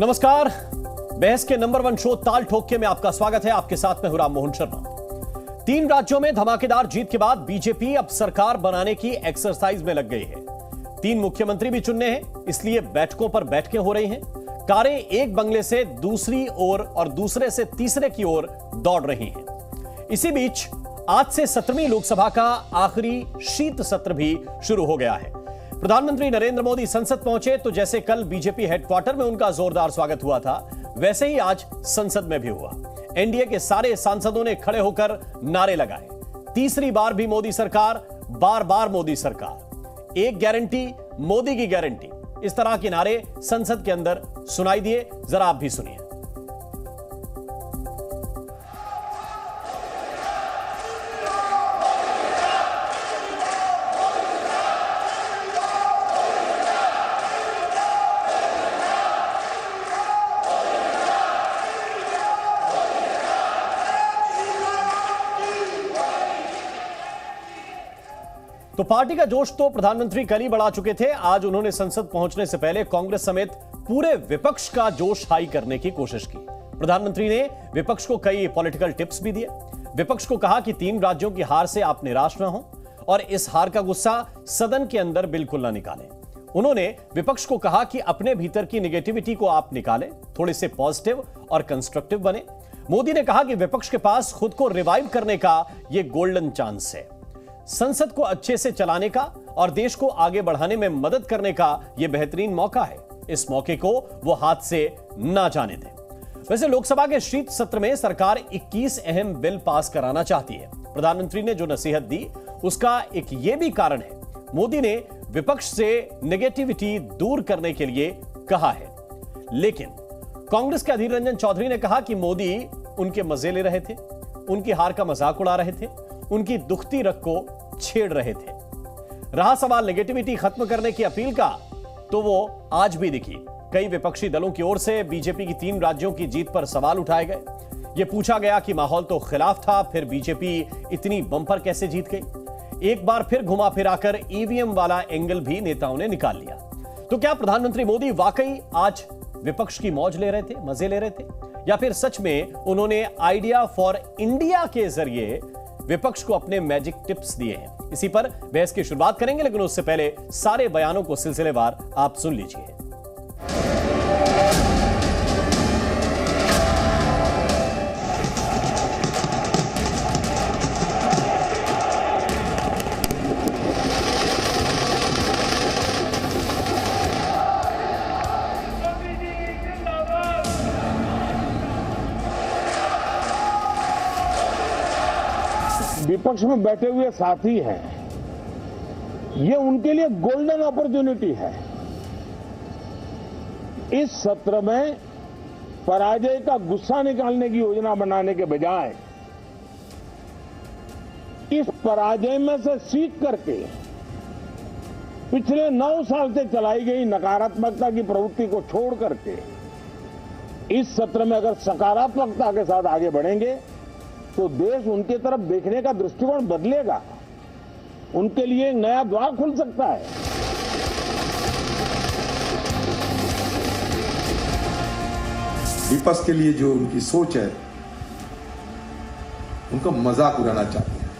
नमस्कार। बहस के नंबर 1 शो ताल ठोक के में आपका स्वागत है। आपके साथ में हूं राम मोहन शर्मा। 3 राज्यों में धमाकेदार जीत के बाद बीजेपी अब सरकार बनाने की एक्सरसाइज में लग गई है। 3 मुख्यमंत्री भी चुनने हैं, इसलिए बैठकों पर बैठकें हो रही हैं। कारें एक बंगले से दूसरी ओर और दूसरे से तीसरे की ओर दौड़ रही हैं। इसी बीच आज से 17वीं लोकसभा का आखिरी शीत सत्र भी शुरू हो गया है। प्रधानमंत्री नरेंद्र मोदी संसद पहुंचे तो जैसे कल बीजेपी हेडक्वार्टर में उनका जोरदार स्वागत हुआ था, वैसे ही आज संसद में भी हुआ। एनडीए के सारे सांसदों ने खड़े होकर नारे लगाए, तीसरी बार भी मोदी सरकार, बार बार मोदी सरकार, एक गारंटी मोदी की गारंटी, इस तरह के नारे संसद के अंदर सुनाई दिए। जरा आप भी सुनिए। तो पार्टी का जोश तो प्रधानमंत्री कल ही बढ़ा चुके थे। आज उन्होंने संसद पहुंचने से पहले कांग्रेस समेत पूरे विपक्ष का जोश हाई करने की कोशिश की। प्रधानमंत्री ने विपक्ष को कई पॉलिटिकल टिप्स भी दिए। विपक्ष को कहा कि 3 राज्यों की हार से आप निराश न हो और इस हार का गुस्सा सदन के अंदर बिल्कुल ना निकालें। उन्होंने विपक्ष को कहा कि अपने भीतर की नेगेटिविटी को आप निकालें, थोड़े से पॉजिटिव और कंस्ट्रक्टिव बने। मोदी ने कहा कि विपक्ष के पास खुद को रिवाइव करने का यह गोल्डन चांस है। संसद को अच्छे से चलाने का और देश को आगे बढ़ाने में मदद करने का यह बेहतरीन मौका है। इस मौके को वो हाथ से ना जाने दें। वैसे लोकसभा के शीत सत्र में सरकार 21 अहम बिल पास कराना चाहती है। प्रधानमंत्री ने जो नसीहत दी उसका एक यह भी कारण है, मोदी ने विपक्ष से नेगेटिविटी दूर करने के लिए कहा है। लेकिन कांग्रेस के अधीर रंजन चौधरी ने कहा कि मोदी उनके मजे ले रहे थे, उनकी हार का मजाक उड़ा रहे थे, उनकी दुखती रग को छेड़ रहे थे। रहा सवाल नेगेटिविटी खत्म करने की अपील का, तो वो आज भी दिखी। कई विपक्षी दलों की ओर से बीजेपी की 3 राज्यों की जीत पर सवाल उठाए गए। यह पूछा गया कि माहौल तो खिलाफ था, फिर बीजेपी इतनी बंपर कैसे जीत गई। एक बार फिर घुमा फिराकर ईवीएम वाला एंगल भी नेताओं ने निकाल लिया। तो क्या प्रधानमंत्री मोदी वाकई आज विपक्ष की मौज ले रहे थे, मजे ले रहे थे, या फिर सच में उन्होंने आइडिया फॉर इंडिया के जरिए विपक्ष को अपने मैजिक टिप्स दिए हैं? इसी पर बहस की शुरुआत करेंगे, लेकिन उससे पहले सारे बयानों को सिलसिलेवार आप सुन लीजिए। विपक्ष में बैठे हुए साथी हैं, ये उनके लिए गोल्डन अपॉर्चुनिटी है। इस सत्र में पराजय का गुस्सा निकालने की योजना बनाने के बजाय इस पराजय में से सीख करके पिछले 9 साल से चलाई गई नकारात्मकता की प्रवृत्ति को छोड़ करके इस सत्र में अगर सकारात्मकता के साथ आगे बढ़ेंगे तो देश उनके तरफ देखने का दृष्टिकोण बदलेगा, उनके लिए एक नया द्वार खुल सकता है। विपक्ष के लिए जो उनकी सोच है, उनको मजाक उड़ाना चाहते हैं।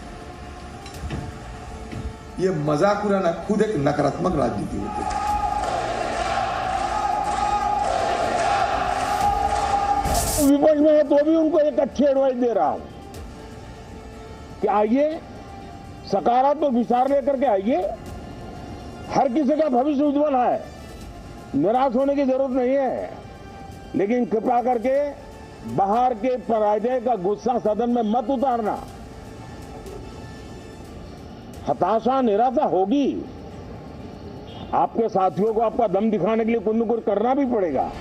ये मजाक उड़ाना खुद एक नकारात्मक राजनीति होती है। विपक्ष में है तो भी उनको एक अच्छी एडवाइस दे रहा हूं कि आइए, सकारात्मक विचार लेकर के आइए। हर किसी का भविष्य उज्जवल है, निराश होने की जरूरत नहीं है, लेकिन कृपा करके बाहर के पराजय का गुस्सा सदन में मत उतारना। हताशा, निराशा होगी, आपके साथियों को आपका दम दिखाने के लिए कुछ न कुछ करना भी पड़ेगा।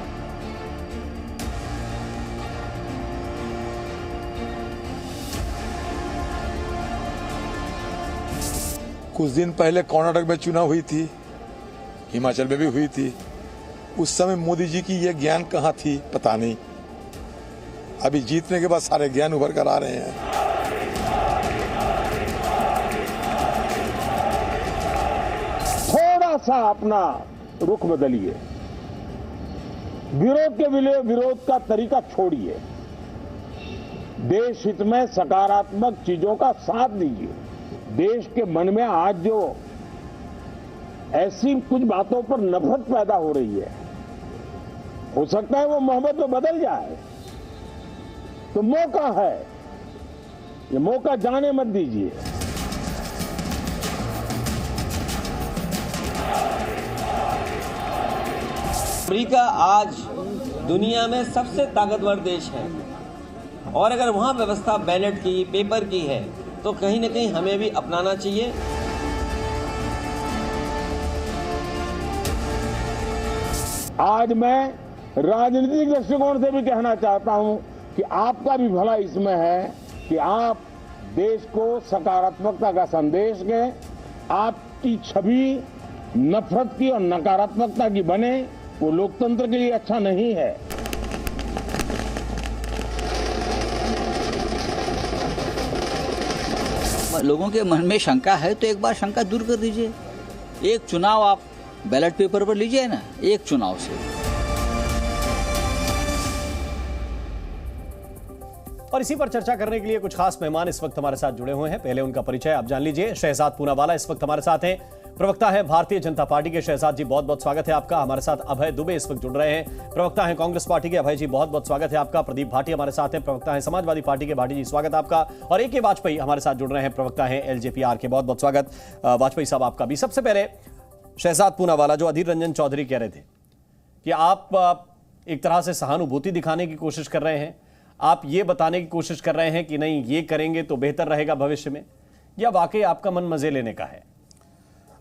कुछ दिन पहले कर्नाटक में चुनाव हुई थी, हिमाचल में भी हुई थी। उस समय मोदी जी की यह ज्ञान कहाँ थी पता नहीं। अभी जीतने के बाद सारे ज्ञान उभर कर आ रहे हैं। थोड़ा सा अपना रुख बदलिए। विरोध के विरोध का तरीका छोड़िए, देश हित में सकारात्मक चीजों का साथ दीजिए। देश के मन में आज जो ऐसी कुछ बातों पर नफरत पैदा हो रही है, हो सकता है वो मोहब्बत में बदल जाए, तो मौका है, ये मौका जाने मत दीजिए। अमेरिका आज दुनिया में सबसे ताकतवर देश है और अगर वहाँ व्यवस्था बैलेट की, पेपर की है तो कहीं न कहीं हमें भी अपनाना चाहिए। आज मैं राजनीतिक दृष्टिकोण से भी कहना चाहता हूं कि आपका भी भला इसमें है कि आप देश को सकारात्मकता का संदेश दें। आपकी छवि नफरत की और नकारात्मकता की बने, वो लोकतंत्र के लिए अच्छा नहीं है। लोगों के मन में शंका है तो एक बार शंका दूर कर दीजिए। एक चुनाव आप बैलेट पेपर पर लीजिए ना, एक चुनाव से। और इसी पर चर्चा करने के लिए कुछ खास मेहमान इस वक्त हमारे साथ जुड़े हुए हैं। पहले उनका परिचय आप जान लीजिए। शहजाद पूनावाला इस वक्त हमारे साथ हैं, प्रवक्ता है भारतीय जनता पार्टी के। शहजाद जी बहुत बहुत स्वागत है आपका। हमारे साथ अभय दुबे इस वक्त जुड़ रहे हैं, प्रवक्ता है कांग्रेस पार्टी के। अभय जी बहुत बहुत स्वागत है आपका। प्रदीप भाटी हमारे साथ हैं, प्रवक्ता है समाजवादी पार्टी के। भाटी जी स्वागत आपका। और AK वाजपेयी हमारे साथ जुड़ रहे हैं, प्रवक्ता है LJPR के। बहुत बहुत स्वागत वाजपेयी साहब आपका भी। सबसे पहले शहजाद पूनावाला, जो अधीर रंजन चौधरी कह रहे थे कि आप एक तरह से सहानुभूति दिखाने की कोशिश कर रहे हैं, आप ये बताने की कोशिश कर रहे हैं कि नहीं ये करेंगे तो बेहतर रहेगा भविष्य में, या वाकई आपका मन मजे लेने का है?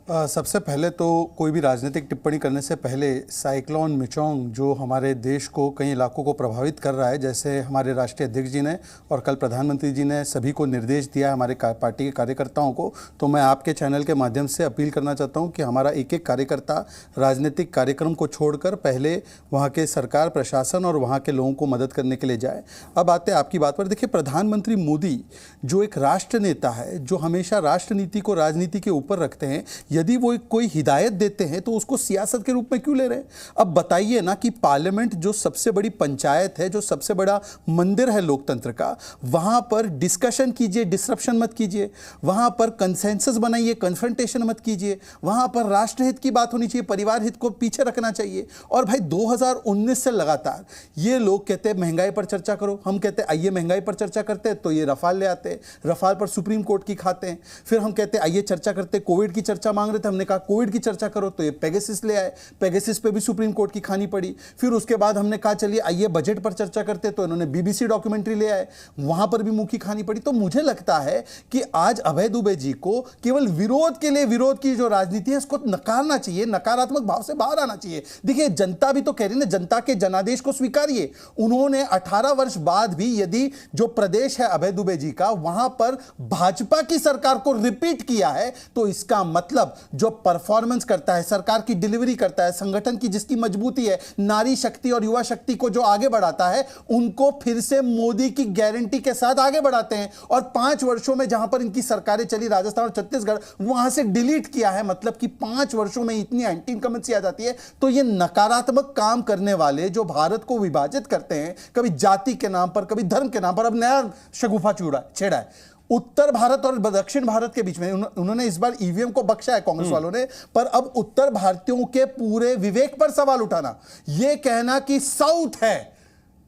सबसे पहले तो कोई भी राजनीतिक टिप्पणी करने से पहले साइक्लोन मिचोंग जो हमारे देश को कई इलाकों को प्रभावित कर रहा है, जैसे हमारे राष्ट्रीय अध्यक्ष जी ने और कल प्रधानमंत्री जी ने सभी को निर्देश दिया हमारे पार्टी के कार्यकर्ताओं को, तो मैं आपके चैनल के माध्यम से अपील करना चाहता हूं कि हमारा एक एक कार्यकर्ता राजनीतिक कार्यक्रम को छोड़कर पहले वहाँ के सरकार, प्रशासन और वहाँ के लोगों को मदद करने के लिए जाए। अब आते हैं आपकी बात पर। देखिए, प्रधानमंत्री मोदी जो एक राष्ट्र नेता है, जो हमेशा राष्ट्र नीति को राजनीति के ऊपर रखते हैं, यदि वो कोई हिदायत देते हैं तो उसको सियासत के रूप में क्यों ले रहे हैं? अब बताइए ना कि पार्लियामेंट जो सबसे बड़ी पंचायत है, जो सबसे बड़ा मंदिर है लोकतंत्र का, वहां पर डिस्कशन कीजिए, डिसरप्शन मत कीजिए। वहां पर कंसेंसस बनाइए, कन्फ्रंटेशन मत कीजिए। वहां पर राष्ट्रहित की बात होनी चाहिए, परिवार हित को पीछे रखना चाहिए। और भाई 2019 से लगातार ये लोग कहते हैं महंगाई पर चर्चा करो, हम कहते हैं आइए महंगाई पर चर्चा करते हैं, तो ये रफाल ले आते हैं, रफाल पर सुप्रीम कोर्ट की खाते हैं। फिर हम कहते हैं आइए चर्चा करते हैं, कोविड की चर्चा मांग रहे थे, हमने कहा कोविड की चर्चा करो, तो ये पेगासस ले आए, पेगासस पे भी सुप्रीम कोर्ट की खानी पड़ी। फिर उसके बाद हमने कहा चलिए आइए बजट पर चर्चा करते, तो इन्होंने BBC डॉक्यूमेंट्री ले आए, वहां पर भी मुंह की खानी पड़ी। तो मुझे लगता है कि आज अभय दुबे जी को केवल विरोध के लिए विरोध की जो राजनीति है उसको नकारना चाहिए, नकारात्मक भाव से बाहर आना चाहिए। देखिए, जनता भी तो कह रही है ना, जनता के जनादेश को स्वीकारिए। उन्होंने 18 वर्ष बाद भी यदि जो प्रदेश है अभय दुबे जी का, वहां पर भाजपा की सरकार को रिपीट किया है, तो इसका मतलब जो परफॉर्मेंस करता है, सरकार की डिलीवरी करता है, संगठन की जिसकी मजबूती है, नारी शक्ति और युवा शक्ति को जो आगे बढ़ाता है, उनको फिर से मोदी की गारंटी के साथ आगे बढ़ाते हैं। और 5 वर्षों में जहां पर इनकी सरकारें चली, राजस्थान और छत्तीसगढ़, वहां से डिलीट किया है। मतलब कि 5 वर्षों में इतनी एंटी इनकमेंसी आ जाती है। तो ये नकारात्मक काम करने वाले जो भारत को विभाजित करते हैं, कभी जाति के नाम पर, कभी धर्म के नाम पर, अब नया शगुफा छेड़ा है उत्तर भारत और दक्षिण भारत के बीच में। उन्होंने इस बार EVM को बख्शा है कांग्रेस वालों ने, पर अब उत्तर भारतीयों के पूरे विवेक पर सवाल उठाना, यह कहना कि साउथ है,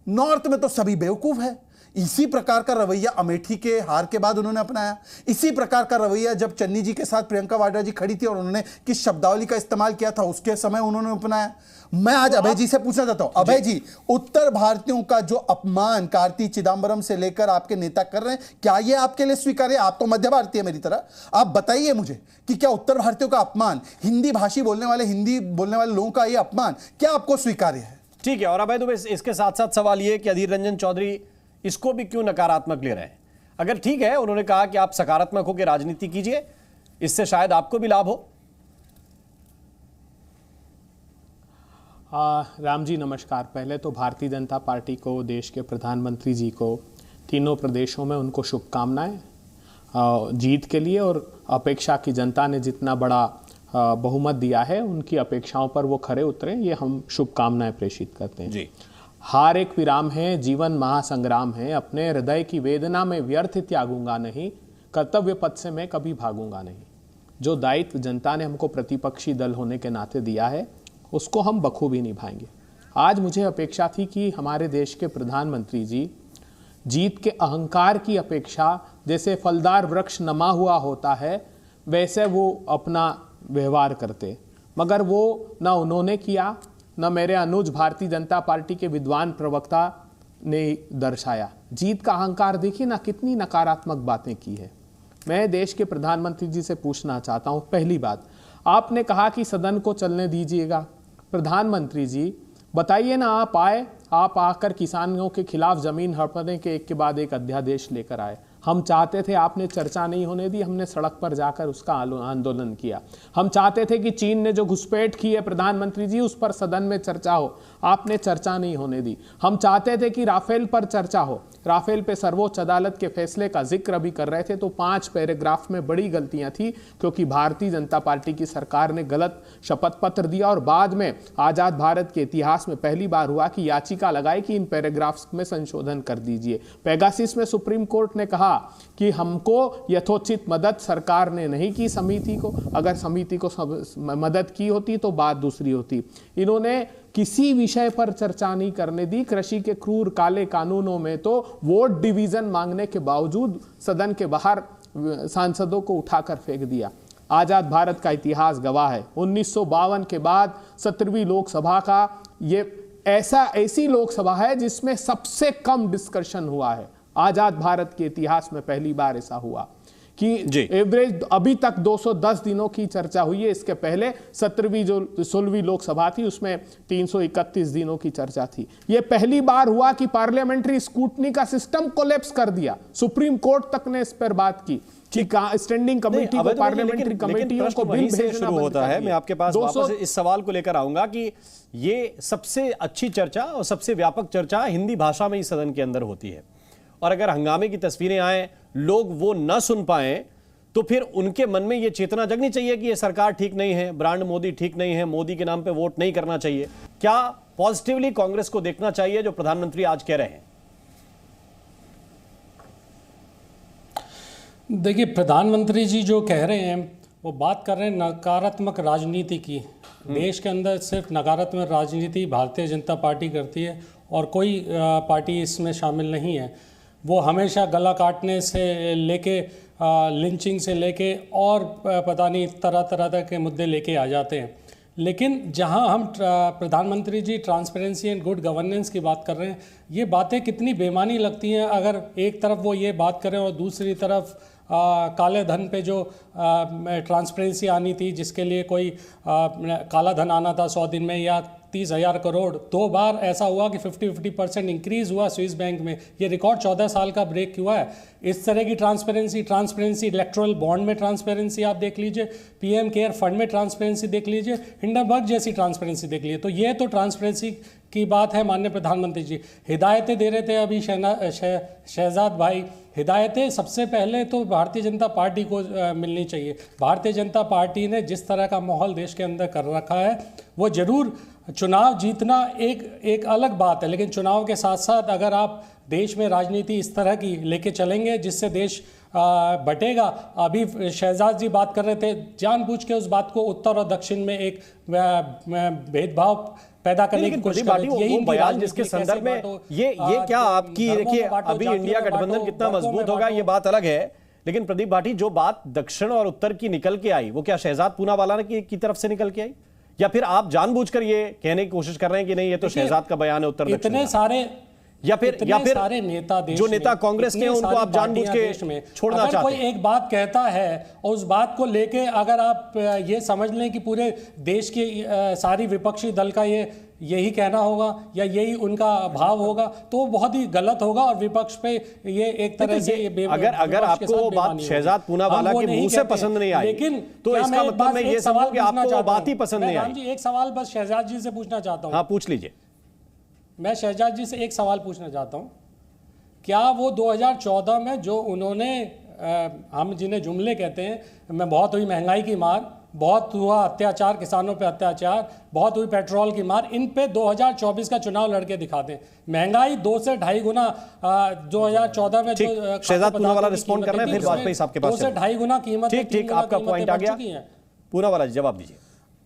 नॉर्थ में तो सभी बेवकूफ है। इसी प्रकार का रवैया अमेठी के हार के बाद उन्होंने अपनाया। इसी प्रकार का रवैया जब चन्नी जी के साथ प्रियंका वाड्रा जी खड़ी थी और उन्होंने किस शब्दावली का इस्तेमाल किया था, उसके समय उन्होंने अपनाया। मैं आज अभय जी से पूछना चाहता हूं, अभय जी, उत्तर भारतीयों का जो अपमान कार्ति चिदंबरम से लेकर आपके नेता कर रहे हैं, क्या यह आपके लिए स्वीकार्य? आप तो मध्य भारतीय मेरी तरह, आप बताइए मुझे कि क्या उत्तर भारतीयों का अपमान, हिंदी भाषी बोलने वाले, हिंदी बोलने वाले लोगों का यह अपमान क्या आपको स्वीकार्य है? ठीक है। और अभय दुबे, इसके साथ साथ सवाल यह कि अधीर रंजन चौधरी इसको भी क्यों नकारात्मक ले रहे हैं? अगर ठीक है, उन्होंने कहा कि आप सकारात्मक होकर राजनीति कीजिए, इससे शायद आपको भी लाभ हो। राम जी नमस्कार। पहले तो भारतीय जनता पार्टी को, देश के प्रधानमंत्री जी को, तीनों प्रदेशों में उनको शुभकामनाएं जीत के लिए। और अपेक्षा की जनता ने जितना बड़ा बहुमत दिया है, उनकी अपेक्षाओं पर वो खरे उतरे, ये हम शुभकामनाएं प्रेषित करते हैं। जी। हार एक विराम है, जीवन महासंग्राम है, अपने हृदय की वेदना में व्यर्थ त्यागूंगा नहीं, कर्तव्य पथ से मैं कभी भागूंगा नहीं। जो दायित्व जनता ने हमको प्रतिपक्षी दल होने के नाते दिया है, उसको हम बखूबी निभाएंगे। आज मुझे अपेक्षा थी कि हमारे देश के प्रधानमंत्री जी जीत के अहंकार की अपेक्षा, जैसे फलदार वृक्ष नमा हुआ होता है वैसे वो अपना व्यवहार करते, मगर वो न उन्होंने किया, न मेरे अनुज भारतीय जनता पार्टी के विद्वान प्रवक्ता ने दर्शाया। जीत का अहंकार देखिए ना, कितनी नकारात्मक बातें की है। मैं देश के प्रधानमंत्री जी से पूछना चाहता हूं, पहली बात, आपने कहा कि सदन को चलने दीजिएगा। प्रधानमंत्री जी बताइए ना, आप आकर किसानों के खिलाफ जमीन हड़पने के एक के बाद एक अध्यादेश लेकर आए। हम चाहते थे, आपने चर्चा नहीं होने दी, हमने सड़क पर जाकर उसका आंदोलन किया। हम चाहते थे कि चीन ने जो घुसपैठ की है प्रधानमंत्री जी, उस पर सदन में चर्चा हो, आपने चर्चा नहीं होने दी। हम चाहते थे कि राफेल पर चर्चा हो, राफेल पे सर्वोच्च अदालत के फैसले का जिक्र अभी कर रहे थे तो 5 पैराग्राफ में बड़ी गलतियां थी, क्योंकि भारतीय जनता पार्टी की सरकार ने गलत शपथ पत्र दिया और बाद में आजाद भारत के इतिहास में पहली बार हुआ कि याचिका लगाई कि इन पैराग्राफ्स में संशोधन कर दीजिए। पेगासिस में सुप्रीम कोर्ट ने कहा कि हमको यथोचित मदद सरकार ने नहीं की समिति को, अगर समिति को मदद की होती तो बात दूसरी होती। इन्होंने किसी विषय पर चर्चा नहीं करने दी। कृषि के क्रूर काले कानूनों में तो वोट डिवीजन मांगने के बावजूद सदन के बाहर सांसदों को उठाकर फेंक दिया। आजाद भारत का इतिहास गवाह है, 1952 के बाद 17वीं लोकसभा का ये ऐसी लोकसभा है जिसमें सबसे कम डिस्कशन हुआ है। आजाद भारत के इतिहास में पहली बार ऐसा हुआ कि एवरेज अभी तक 210 दिनों की चर्चा हुई है। इसके पहले 16वीं लोकसभा थी, उसमें 331 दिनों की चर्चा थी। यह पहली बार हुआ कि पार्लियामेंट्री स्क्रूटनी का सिस्टम कोलैप्स कर दिया। सुप्रीम कोर्ट तक ने इस पर बात की कि स्टैंडिंग कमेटी को, पार्लियामेंट्री कमेटियों को बिल भेजना शुरू होता है। मैं आपके पास वापस इस सवाल को लेकर आऊंगा कि ये सबसे अच्छी चर्चा और सबसे व्यापक चर्चा हिंदी भाषा में ही सदन के अंदर होती है, और अगर हंगामे की तस्वीरें आए, लोग वो न सुन पाए, तो फिर उनके मन में ये चेतना जगनी चाहिए कि ये सरकार ठीक नहीं है, ब्रांड मोदी ठीक नहीं है, मोदी के नाम पे वोट नहीं करना चाहिए। क्या पॉजिटिवली कांग्रेस को देखना चाहिए जो प्रधानमंत्री आज कह रहे हैं? देखिए, प्रधानमंत्री जी जो कह रहे हैं वो बात कर रहे हैं नकारात्मक राजनीति की। देश के अंदर सिर्फ नकारात्मक राजनीति भारतीय जनता पार्टी करती है और कोई पार्टी इसमें शामिल नहीं है। वो हमेशा गला काटने से लेके लिंचिंग से लेके और पता नहीं तरह तरह के मुद्दे लेके आ जाते हैं। लेकिन जहां हम प्रधानमंत्री जी ट्रांसपेरेंसी एंड गुड गवर्नेंस की बात कर रहे हैं, ये बातें कितनी बेमानी लगती हैं। अगर एक तरफ वो ये बात करें और दूसरी तरफ काले धन पे जो ट्रांसपेरेंसी आनी थी, जिसके लिए कोई काला धन आना था 100 दिन में या 30,000 करोड़, 2 बार ऐसा हुआ कि 50% इंक्रीज हुआ स्विस बैंक में। ये रिकॉर्ड 14 साल का ब्रेक हुआ है। इस तरह की ट्रांसपेरेंसी इलेक्ट्रल बॉन्ड में ट्रांसपेरेंसी आप देख लीजिए, पीएम केयर फंड में ट्रांसपेरेंसी देख लीजिए, हिंडनबर्ग जैसी ट्रांसपेरेंसी देख लीजिए। तो ये तो ट्रांसपेरेंसी की बात है। माननीय प्रधानमंत्री जी हिदायतें दे रहे थे अभी शहजाद भाई, हिदायतें सबसे पहले तो भारतीय जनता पार्टी को मिलनी चाहिए। भारतीय जनता पार्टी ने जिस तरह का माहौल देश के अंदर कर रखा है, वो जरूर चुनाव जीतना एक अलग बात है, लेकिन चुनाव के साथ साथ अगर आप देश में राजनीति इस तरह की लेके चलेंगे जिससे देश बटेगा। अभी शहजाद जी बात कर रहे थे, जानबूझ के उस बात को उत्तर और दक्षिण में एक भेदभाव पैदा करने की कोशिश कर रही है। यही बयान जिसके संदर्भ में ये क्या आपकी, देखिए अभी इंडिया गठबंधन कितना मजबूत होगा ये बात अलग है, लेकिन प्रदीप भाटी जो बात दक्षिण और उत्तर की निकल के आई, वो क्या शहजाद पूनावाला की तरफ से निकल के आई, या फिर आप जानबूझकर ये कहने की कोशिश कर रहे हैं कि नहीं ये तो शहजाद का बयान है उत्तर दक्षिण? इतने सारे या फिर सारे नेता देश जो नेता कांग्रेस के हैं उनको आप जानबूझ के छोड़ना चाहते हैं? कोई एक बात कहता है और उस बात को लेके अगर आप ये समझ लें कि पूरे देश की सारी विपक्षी दल का यही कहना होगा या यही उनका भाव होगा, तो बहुत ही गलत होगा और विपक्ष पे ये एक तरह से अगर आपको वो बात शहजाद पूनावाला के मुंह से पसंद नहीं आई, लेकिन तो इसका मतलब मैं ये समझूं कि आपको वो बात ही पसंद नहीं आई। एक सवाल बस शहजाद जी से पूछना चाहता हूँ। हाँ, पूछ लीजिए। मैं शहजाद जी से एक सवाल पूछना चाहता हूँ, क्या वो 2014 में जो उन्होंने हम जिन्हें जुमले कहते हैं, मैं बहुत हुई महंगाई की मार, बहुत हुआ अत्याचार, किसानों पे अत्याचार, बहुत हुई पेट्रोल की मार, इन पे 2024 का चुनाव लड़के दिखाते हैं। महंगाई 2 से 2.5 गुना 2014 में जो शहजाद पूनावाला रिस्पॉन्ड कर रहे हैं, फिर वाजपेयी साहब के पास 2 से 2.5 गुना कीमत, ठीक, आपका पॉइंट आ गया। पूनावाला जी जवाब दीजिए।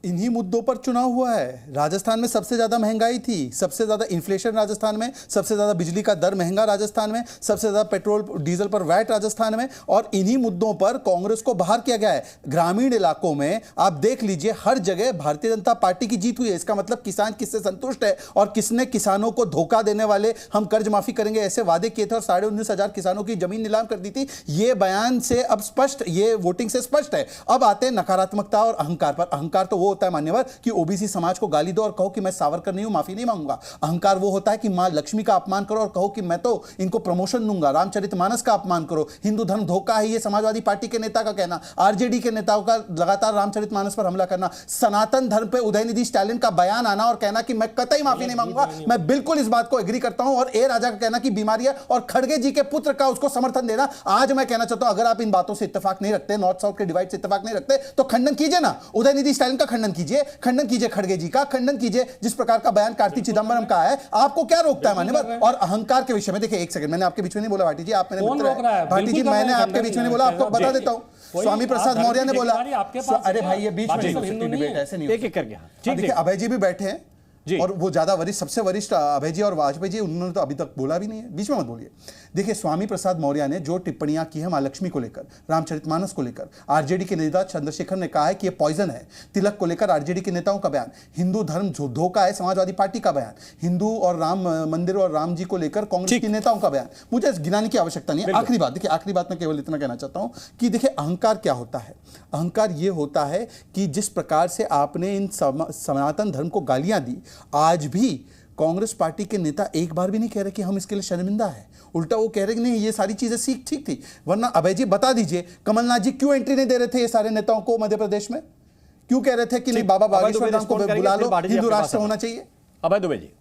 इन्हीं मुद्दों पर चुनाव हुआ है। राजस्थान में सबसे ज्यादा महंगाई थी, सबसे ज्यादा इन्फ्लेशन राजस्थान में, सबसे ज्यादा बिजली का दर महंगा राजस्थान में, सबसे ज्यादा पेट्रोल डीजल पर वैट राजस्थान में, और इन्हीं मुद्दों पर कांग्रेस को बाहर किया गया है। ग्रामीण इलाकों में आप देख लीजिए, हर जगह भारतीय जनता पार्टी की जीत हुई है। इसका मतलब किसान किससे संतुष्ट है और किसने किसानों को धोखा देने वाले, हम कर्ज माफी करेंगे ऐसे वादे किए थे और 19,500 किसानों की जमीन नीलाम कर दी थी। ये बयान से अब स्पष्ट, ये वोटिंग से स्पष्ट है। अब आते हैं नकारात्मकता और अहंकार पर। अहंकार तो वो होता है मान्यवर कि ओबीसी समाज को गाली दो और कहो कि मैं सावरकर नहीं हूं, माफी नहीं मांगूंगा। अहंकार वो होता है कि मां लक्ष्मी का अपमान करो और कहो कि मैं तो इनको प्रमोशन दूंगा। रामचरितमानस का अपमान करो, हिंदू धर्म धोखा है, ये समाजवादी पार्टी के नेता का कहना। आरजेडी के नेताओं का लगातार रामचरितमानस पर हमला करना। सनातन धर्म पे उदयनिधि स्टालिन का बयान आना और कहना कि मैं कतई माफी नहीं मांगूंगा। मैं बिल्कुल इस बात को एग्री करता हूं। और ए राजा का कहना कि बीमारी है और खड़गे जी के पुत्र का उसको समर्थन देना। आज मैं कहना चाहता हूं, अगर आप इन बातों से इत्तेफाक नहीं रखते, नॉर्थ साउथ के डिवाइड से इत्तेफाक नहीं रखते, तो खंडन कीजिए ना, उदयनिधि स्टालिन का खंडन कीजिए, खंडन कीजिए खड़गे जी का, खंडन कीजिए जिस प्रकार का बयान कार्ति चिदंबरम का है। आपको क्या रोकता है मान्यवर? और अहंकार के विषय में देखिए, एक सेकंड, मैंने आपके बीच में नहीं बोला भाटी जी, आप मैंने भाटी जी, मैंने आपके बीच में नहीं बोला, आपको बता देता हूं। स्वामी प्रसाद मौर्य ने बोला, अरे भाई ये बीच में डिबेट ऐसे नहीं, एक-एक करके। देखिए अभय जी भी बैठे हैं और वो ज्यादा वरिष्ठ, सबसे वरिष्ठ अभय जी और वाजपेयी जी, उन्होंने तो अभी तक बोला भी नहीं है, बीच में मत बोलिए। देखिए स्वामी प्रसाद मौर्य ने जो टिप्पणियां की है मां लक्ष्मी को लेकर, रामचरितमानस को लेकर, आरजेडी के नेता चंद्रशेखर ने कहा है कि ये पॉइजन है, तिलक को लेकर आरजेडी के नेताओं का बयान, हिंदू धर्म धोखा है समाजवादी पार्टी का बयान, हिंदू और राम मंदिर और राम जी को लेकर कांग्रेस के नेताओं का बयान, मुझे गिनाने की आवश्यकता नहीं है। आखिरी बात देखिए, आखिरी बात मैं केवल इतना कहना चाहता हूं कि देखिए अहंकार क्या होता है। अहंकार ये होता है कि जिस प्रकार से आपने इन सनातन धर्म को गालियां दी, आज भी कांग्रेस पार्टी के नेता एक बार भी नहीं कह रहे कि हम इसके लिए शर्मिंदा है, उल्टा वो कह रहे कि नहीं ये सारी चीजें ठीक थी। वरना अभय जी बता दीजिए, कमलनाथ जी क्यों एंट्री नहीं दे रहे थे ये सारे नेताओं को मध्य प्रदेश में? क्यों कह रहे थे कि नहीं बाबा बागेश्वर धाम को बुला लो, हिंदू राष्ट्र होना चाहिए? अभय दुबे जी।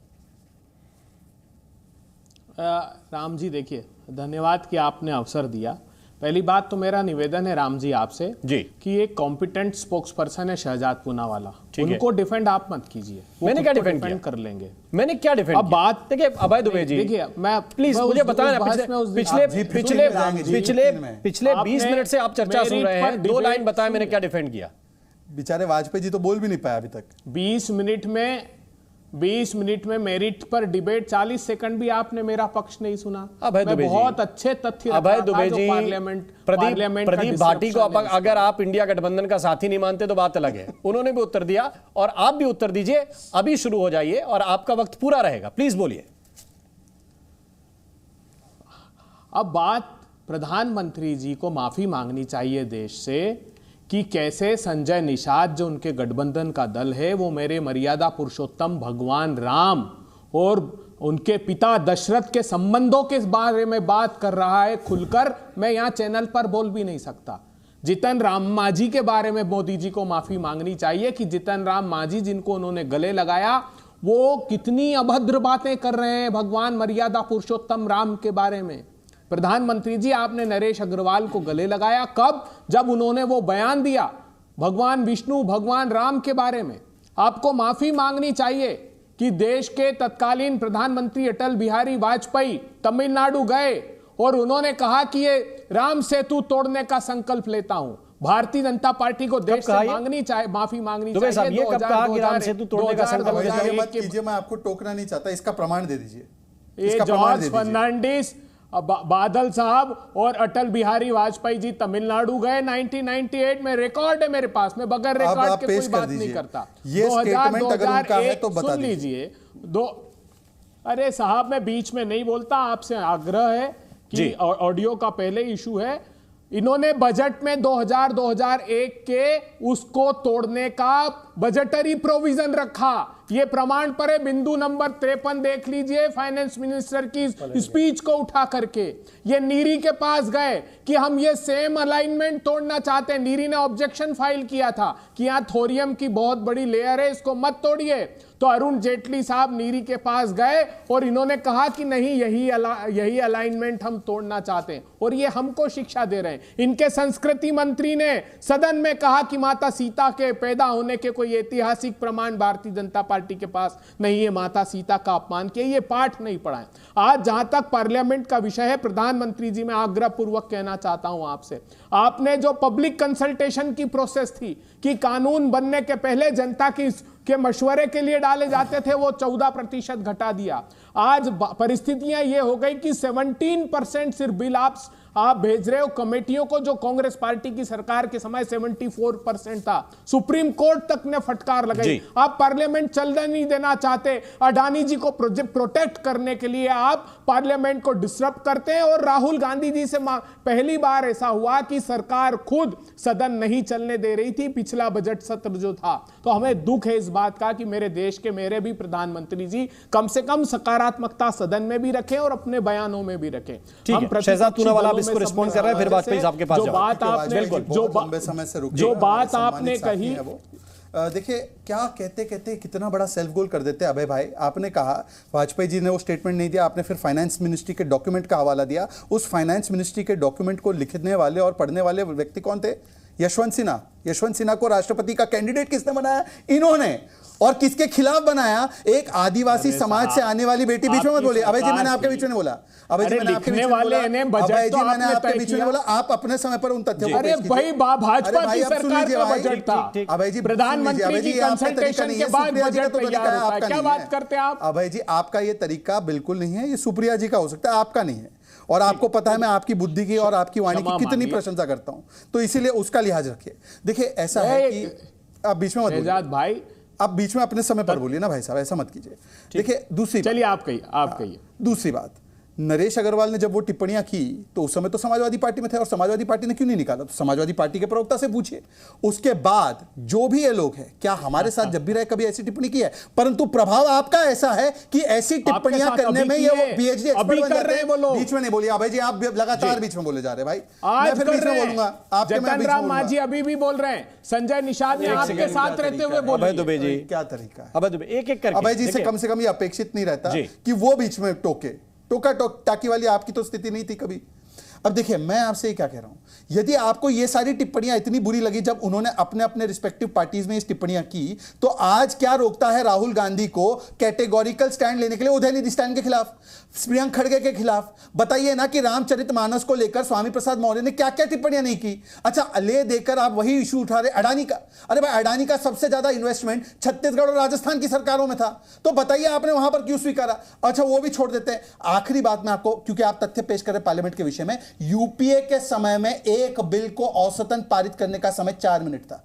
राम जी देखिए, धन्यवाद कि आपने अवसर दिया। पहली बात तो मेरा निवेदन है राम जी आपसे जी कि एक कॉम्पिटेंट स्पोक्स पर्सन है शहजाद पूनावाला, उनको डिफेंड आप मत कीजिए। मैंने क्या डिफेंड कर लेंगे? मैंने क्या डिफेंड? अब बात देखिए अभय दुबे जी, देखिए मैं प्लीज मुझे बताएं, पिछले 20 मिनट से आप चर्चा सुन रहे हैं, 2 लाइन बताएं मैंने क्या डिफेंड किया। बेचारे वाजपेयी जी तो बोल भी नहीं पाया अभी तक। 20 मिनट में मेरिट पर डिबेट, 40 सेकंड भी आपने मेरा पक्ष नहीं सुना। अभय दुबे जी बहुत अच्छे तथ्य, अभय दुबे जी, प्रदीप भाटी को अगर आप इंडिया गठबंधन का साथी नहीं मानते तो बात अलग है। उन्होंने भी उत्तर दिया और आप भी उत्तर दीजिए। अभी शुरू हो जाइए और आपका वक्त पूरा रहेगा, प्लीज बोलिए। अब बात प्रधानमंत्री जी को माफी मांगनी चाहिए देश से कि कैसे संजय निषाद जो उनके गठबंधन का दल है वो मेरे मर्यादा पुरुषोत्तम भगवान राम और उनके पिता दशरथ के संबंधों के बारे में बात कर रहा है खुलकर। मैं यहां चैनल पर बोल भी नहीं सकता। जितन राम मांझी के बारे में मोदी जी को माफी मांगनी चाहिए कि जितन राम मांझी जिनको उन्होंने गले लगाया वो कितनी अभद्र बातें कर रहे हैं भगवान मर्यादा पुरुषोत्तम राम के बारे में। प्रधानमंत्री जी आपने नरेश अग्रवाल को गले लगाया कब? जब उन्होंने वो बयान दिया भगवान विष्णु भगवान राम के बारे में। आपको माफी मांगनी चाहिए कि देश के तत्कालीन प्रधानमंत्री अटल बिहारी वाजपेयी तमिलनाडु गए और उन्होंने कहा कि ये राम सेतु तोड़ने का संकल्प लेता हूं। भारतीय जनता पार्टी को देश से मांगनी चाहिए, माफी मांगनी चाहिए। ये कब कहा कि राम सेतु तोड़ने का संकल्प मत कीजिए, मैं आपको टोकना नहीं चाहता, इसका प्रमाण दे दीजिए। ये जॉर्ज फर्नांडिस, बादल साहब और अटल बिहारी वाजपेयी जी तमिलनाडु गए 1998 में। रिकॉर्ड है मेरे पास, मैं बगैर रिकॉर्ड के कोई बात नहीं करता। 2001 तो सुन लीजिए। अरे साहब मैं बीच में नहीं बोलता, आपसे आग्रह है कि ऑडियो का पहले इशू है। इन्होंने बजट में 2001 के उसको तोड़ने का बजटरी प्रोविजन रखा। ये प्रमाण पर है, बिंदु नंबर 53 देख लीजिए फाइनेंस मिनिस्टर की स्पीच को उठा करके। ये नीरी के पास गए कि हम ये सेम अलाइनमेंट तोड़ना चाहते हैं। नीरी ने ऑब्जेक्शन फाइल किया था कि यहां थोरियम की बहुत बड़ी लेयर है, इसको मत तोड़िए। तो अरुण जेटली साहब नीरी के पास गए और इन्होंने कहा कि नहीं, यही अलाइनमेंट हम तोड़ना चाहते हैं और ये हमको शिक्षा दे रहे हैं। इनके संस्कृति मंत्री ने सदन में कहा कि माता सीता के पैदा होने के कोई ऐतिहासिक प्रमाण भारतीय जनता पार्टी के पास नहीं है, माता सीता का अपमान किया, ये पाठ नहीं पढ़ा है। आज जहां तक पार्लियामेंट का विषय है, प्रधानमंत्री जी मैं आग्रह पूर्वक कहना चाहता हूं आपसे, आपने जो पब्लिक कंसल्टेशन की प्रोसेस थी कि कानून बनने के पहले जनता के मशवरे के लिए डाले जाते थे, वो 14% घटा दिया। आज परिस्थितियां ये हो गई कि 17% सिर्फ बिल आप भेज रहे हो कमेटियों को, जो कांग्रेस पार्टी की सरकार के समय 74% था। सुप्रीम कोर्ट तक ने फटकार लगाई। आप पार्लियामेंट चलने नहीं देना चाहते। अडानी जी को प्रोटेक्ट करने के लिए आप पार्लियामेंट को डिस्टर्ब करते हैं। और राहुल गांधी जी से पहली बार ऐसा हुआ कि सरकार खुद सदन नहीं चलने दे रही थी, पिछला बजट सत्र जो था। तो हमें दुख है इस बात का कि मेरे देश के मेरे भी प्रधानमंत्री जी कम से कम सकारात्मकता सदन में भी रखें और अपने बयानों में भी रखें। हम शहजाद पूनावाला इसको रिस्पॉन्ड कर रहे हैं, फिर वाजपेयी साहब के पास जो बात आपने लंबे समय से जो बात आपने कही, देखिए क्या कहते कहते कितना बड़ा सेल्फ गोल कर देते हैं अभय भाई। आपने कहा वाजपेयी जी ने वो स्टेटमेंट नहीं दिया, आपने फिर फाइनेंस मिनिस्ट्री के डॉक्यूमेंट का हवाला दिया। उस फाइनेंस मिनिस्ट्री के डॉक्यूमेंट को लिखने वाले और पढ़ने वाले व्यक्ति कौन थे? यशवंत सिन्हा। यशवंत सिन्हा को राष्ट्रपति का कैंडिडेट किसने बनाया? इन्होंने। और किसके खिलाफ बनाया? एक आदिवासी समाज से आने वाली बेटी। बीच में मत बोलिए अभय जी, मैंने आपके बीच में नहीं बोला। अभय जी मैंने आपके बीच में बोला। अभय जी मैंने आपके बीच में बोला। आप अपने समय पर उन तथ्यों को पेश कीजिए। अरे भाई भाजपा की सरकार का बजट था। अभय जी प्रधानमंत्री की कंसल्टेशन के बाद बजट तैयार होता है। क्या बात करते हैं आप? अभय जी आपका ये तरीका बिल्कुल नहीं है। ये सुप्रिया जी का हो सकता है, आपका नहीं है। और आपको पता है मैं आपकी बुद्धि की और आपकी वाणी की कितनी प्रशंसा करता हूं, तो इसीलिए उसका लिहाज रखिए। देखिए ऐसा है कि आप बीच में मत बोलिए भाई, आप बीच में अपने समय पर बोलिए ना भाई साहब, ऐसा मत कीजिए। देखिए दूसरी, चलिए आप कहिए। दूसरी बात, नरेश अग्रवाल ने जब वो टिप्पणियां की तो उस समय तो समाजवादी पार्टी में थे, और समाजवादी पार्टी ने क्यों नहीं निकाला? तो समाजवादी पार्टी के प्रवक्ता से पूछिए। उसके बाद जो भी ये लोग हैं, क्या हमारे साथ जब भी रहे कभी ऐसी टिप्पणी की है? परंतु प्रभाव आपका ऐसा है कि ऐसी टिप्पणियां करने में ये पीएचडी एक्सपर्ट बन जाते हैं। बीच में नहीं बोलिए अभय जी, आप लगातार बीच में बोले जा रहे हैं भाई। मैं फिर बीच में बोलूंगा आपके। जतन राम मांझी अभी भी बोल रहे हैं, संजय निषाद ने आपके साथ रहते हुए बोले। अभय दुबे जी क्या तरीका है? अभय दुबे एक एक करके, अभय जी से कम ये अपेक्षित नहीं रहता कि वो बीच में टोका टाकी वाली आपकी तो स्थिति नहीं थी कभी। अब देखिए मैं आपसे क्या कह रहा हूं, यदि आपको ये सारी टिप्पणियां इतनी बुरी लगी जब उन्होंने अपने अपने रिस्पेक्टिव पार्टीज में इस टिप्पणियां की, तो आज क्या रोकता है राहुल गांधी को कैटेगोरिकल स्टैंड लेने के लिए उदयनिधि स्टैंड के खिलाफ, प्रियंक खड़गे के खिलाफ? बताइए ना कि रामचरितमानस को लेकर स्वामी प्रसाद मौर्य ने क्या क्या टिप्पणियां नहीं की। अच्छा ले देकर आप वही इशू उठा रहे अडानी का। अरे भाई अडानी का सबसे ज्यादा इन्वेस्टमेंट छत्तीसगढ़ और राजस्थान की सरकारों में था, तो बताइए आपने वहां पर क्यों स्वीकारा? अच्छा वो भी छोड़ देते हैं। आखिरी बात में आपको, क्योंकि आप तथ्य पेश कर रहे पार्लियामेंट के विषय में, यूपीए के समय में एक बिल को औसतन पारित करने का समय 4 मिनट था।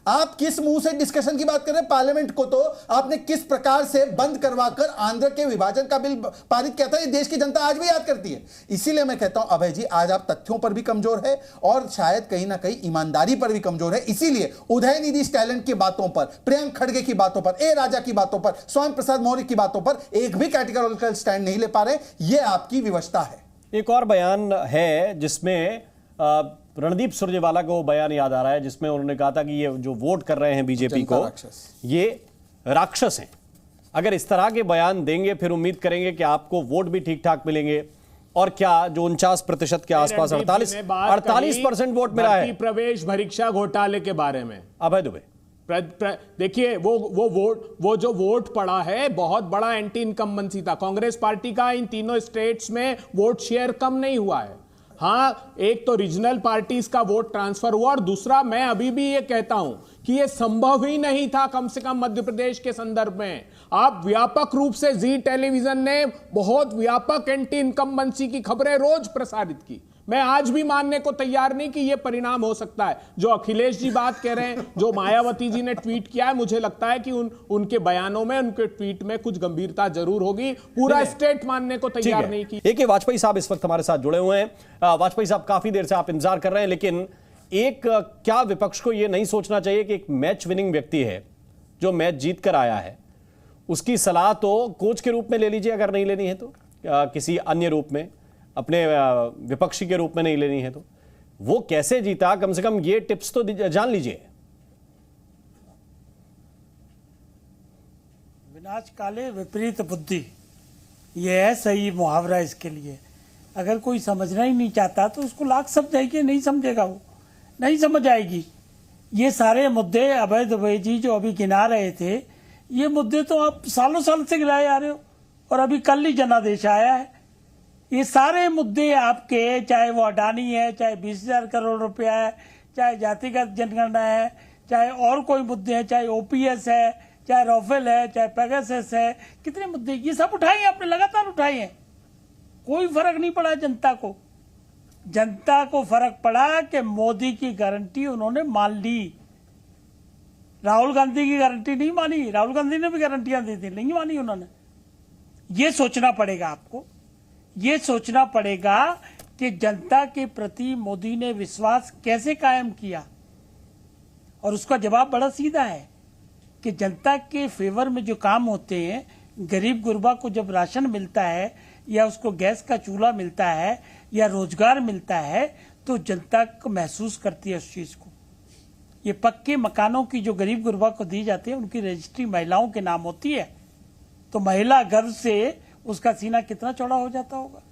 आप किस मुंह से डिस्कशन की बात कर रहे हैं? पार्लियामेंट को तो आपने किस प्रकार से बंद करवाकर आंध्र के विभाजन का बिल पारित किया था, ये देश की जनता आज भी याद करती है। इसीलिए मैं कहता हूं अभय जी, आज आप तथ्यों पर भी कमजोर है और शायद कहीं ना कहीं ईमानदारी पर भी कमजोर है। इसीलिए उदयनिधि स्टैलिन की बातों पर, प्रियंक खड़गे की बातों पर, ए राजा की बातों पर, स्वामी प्रसाद मौर्य की बातों पर एक भी कैटेगोरिकल स्टैंड नहीं ले पा रहे। यह आपकी विवशता है। एक और बयान है जिसमें रणदीप सुरजेवाला को बयान याद आ रहा है, जिसमें उन्होंने कहा था कि ये जो वोट कर रहे हैं बीजेपी को, ये राक्षस हैं। अगर इस तरह के बयान देंगे फिर उम्मीद करेंगे कि आपको वोट भी ठीक ठाक मिलेंगे। और क्या जो 49% के आसपास 48% वोट मिला है प्रवेश परीक्षा घोटाले के बारे में। अभय दुबे देखिए वो जो वोट पड़ा है बहुत बड़ा एंटी इनकम्बेंसी था कांग्रेस पार्टी का। इन तीनों स्टेट्स में वोट शेयर कम नहीं हुआ है। हाँ, एक तो रीजनल पार्टीज का वोट ट्रांसफर हुआ, और दूसरा मैं अभी भी ये कहता हूं कि ये संभव ही नहीं था, कम से कम मध्य प्रदेश के संदर्भ में। आप व्यापक रूप से जी टेलीविजन ने बहुत व्यापक एंटी इनकम्बेंसी की खबरें रोज प्रसारित की। मैं आज भी मानने को तैयार नहीं कि यह परिणाम हो सकता है। जो अखिलेश जी बात कह रहे हैं, जो मायावती जी ने ट्वीट किया है, मुझे लगता है कि उनके बयानों में, उनके ट्वीट में कुछ गंभीरता जरूर होगी। पूरा स्टेट मानने को तैयार नहीं की। एक वाजपेयी साहब इस वक्त हमारे साथ जुड़े हुए हैं। वाजपेयी साहब, काफी देर से आप इंतजार कर रहे हैं, लेकिन क्या विपक्ष को यह नहीं सोचना चाहिए कि एक मैच विनिंग व्यक्ति है जो मैच जीत कर आया है, उसकी सलाह तो कोच के रूप में ले लीजिए, अगर नहीं लेनी है तो किसी अन्य रूप में, अपने विपक्षी के रूप में नहीं लेनी है तो। वो कैसे जीता, कम से कम ये टिप्स तो जान लीजिए। विनाश काले विपरीत बुद्धि, ये है सही मुहावरा इसके लिए। अगर कोई समझना ही नहीं चाहता तो उसको लाख समझाइए, नहीं समझेगा, वो नहीं समझ आएगी। ये सारे मुद्दे अभय दुबे जी जो अभी गिना रहे थे, ये मुद्दे तो आप सालों साल से गिनाए आ रहे हो, और अभी कल ही जनादेश आया है। ये सारे मुद्दे आपके, चाहे वो अडानी है, चाहे 20,000 करोड़ रुपया है, चाहे जातिगत जनगणना है, चाहे और कोई मुद्दे हैं, चाहे ओपीएस है, चाहे राफेल है, चाहे पेगासस है, कितने मुद्दे ये सब उठाए हैं आपने, लगातार उठाए हैं। कोई फर्क नहीं पड़ा जनता को। जनता को फर्क पड़ा कि मोदी की गारंटी उन्होंने मान ली, राहुल गांधी की गारंटी नहीं मानी। राहुल गांधी ने भी गारंटियां दी थी, नहीं मानी उन्होंने। ये सोचना पड़ेगा आपको, ये सोचना पड़ेगा कि जनता के प्रति मोदी ने विश्वास कैसे कायम किया, और उसका जवाब बड़ा सीधा है कि जनता के फेवर में जो काम होते हैं, गरीब गुरबा को जब राशन मिलता है, या उसको गैस का चूल्हा मिलता है, या रोजगार मिलता है, तो जनता को महसूस करती है उस चीज को। ये पक्के मकानों की जो गरीब गुरबा को दी जाती है, उनकी रजिस्ट्री महिलाओं के नाम होती है, तो महिला गर्व से उसका सीना कितना चौड़ा हो जाता होगा।